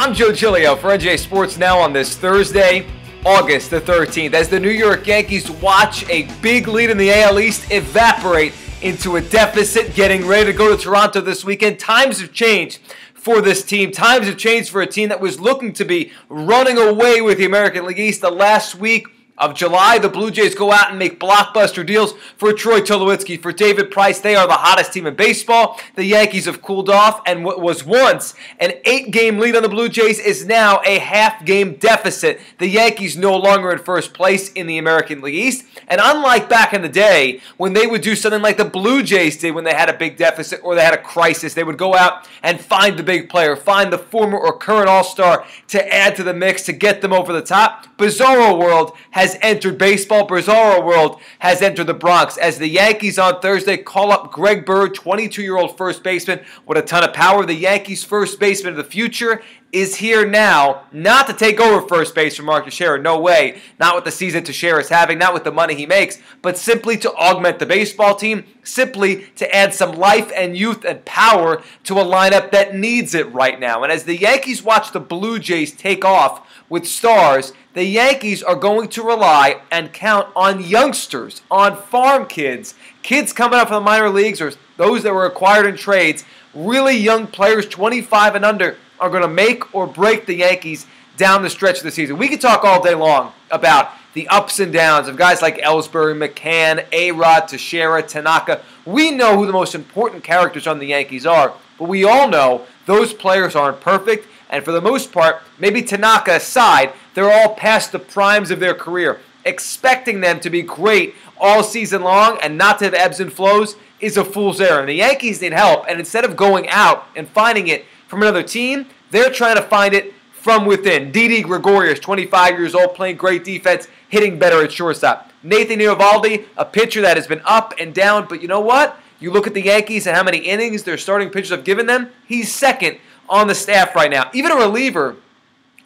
I'm Joe Giglio for NJ Sports Now on this Thursday, August the 13th, as the New York Yankees watch a big lead in the AL East evaporate into a deficit, getting ready to go to Toronto this weekend. Times have changed for this team. Times have changed for a team that was looking to be running away with the American League East. The last week of July, the Blue Jays go out and make blockbuster deals for Troy Tulowitzki, for David Price. They are the hottest team in baseball. The Yankees have cooled off, and what was once an 8-game lead on the Blue Jays is now a half-game deficit. The Yankees no longer in first place in the American League East, and unlike back in the day when they would do something like the Blue Jays did when they had a big deficit or they had a crisis, they would go out and find the big player, find the former or current all-star to add to the mix to get them over the top. Bizzaro world has entered baseball. Bizzaro world has entered the Bronx as the Yankees on Thursday call up Greg Bird, 22-year-old first baseman with a ton of power. The Yankees' first baseman of the future is here now, not to take over first base from Mark Teixeira, no way, not with the season Teixeira is having, not with the money he makes, but simply to augment the baseball team, simply to add some life and youth and power to a lineup that needs it right now. And as the Yankees watch the Blue Jays take off with stars, the Yankees are going to rely and count on youngsters, on farm kids, kids coming up from the minor leagues or those that were acquired in trades, really young players, 25 and under, are going to make or break the Yankees down the stretch of the season. We could talk all day long about the ups and downs of guys like Ellsbury, McCann, A-Rod, Teixeira, Tanaka. We know who the most important characters on the Yankees are, but we all know those players aren't perfect, and for the most part, maybe Tanaka aside, they're all past the primes of their career. Expecting them to be great all season long and not to have ebbs and flows is a fool's errand. The Yankees need help, and instead of going out and finding it from another team, they're trying to find it from within. Didi Gregorius, 25 years old, playing great defense, hitting better at shortstop. Nathan Eovaldi, a pitcher that has been up and down, but you know what? You look at the Yankees and how many innings their starting pitchers have given them, he's second on the staff right now. Even a reliever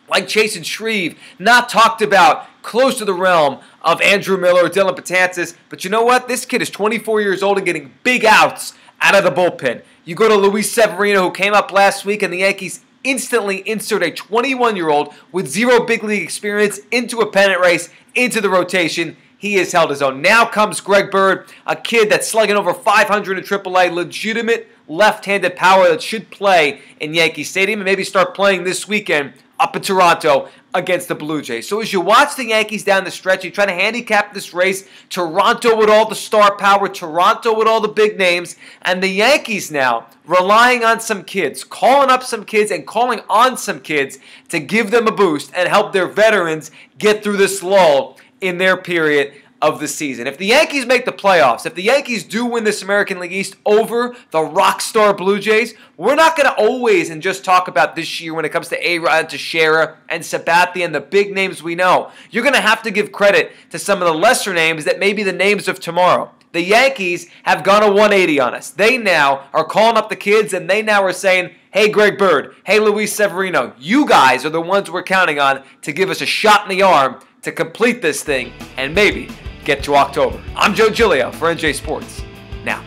like Chasen Shreve, not talked about, close to the realm of Andrew Miller or Dylan Betances, but you know what? This kid is 24 years old and getting big outs out of the bullpen. You go to Luis Severino, who came up last week, and the Yankees instantly insert a 21-year-old with zero big league experience into a pennant race, into the rotation. He has held his own. Now comes Greg Bird, a kid that's slugging over 500 in AAA, legitimate left-handed power that should play in Yankee Stadium and maybe start playing this weekend up in Toronto against the Blue Jays. So as you watch the Yankees down the stretch, you try to handicap this race. Toronto with all the star power, Toronto with all the big names, and the Yankees now relying on some kids, calling up some kids and calling on some kids to give them a boost and help their veterans get through this lull in their period of the season. If the Yankees make the playoffs, if the Yankees do win this American League East over the rock star Blue Jays, we're not going to always and just talk about this year when it comes to A-Rod, Teixeira, and Sabathia and the big names we know. You're going to have to give credit to some of the lesser names that may be the names of tomorrow. The Yankees have gone a 180 on us. They now are calling up the kids, and they now are saying, hey, Greg Bird, hey, Luis Severino, you guys are the ones we're counting on to give us a shot in the arm to complete this thing and maybe get to October. I'm Joe Giglio for NJ Sports Now.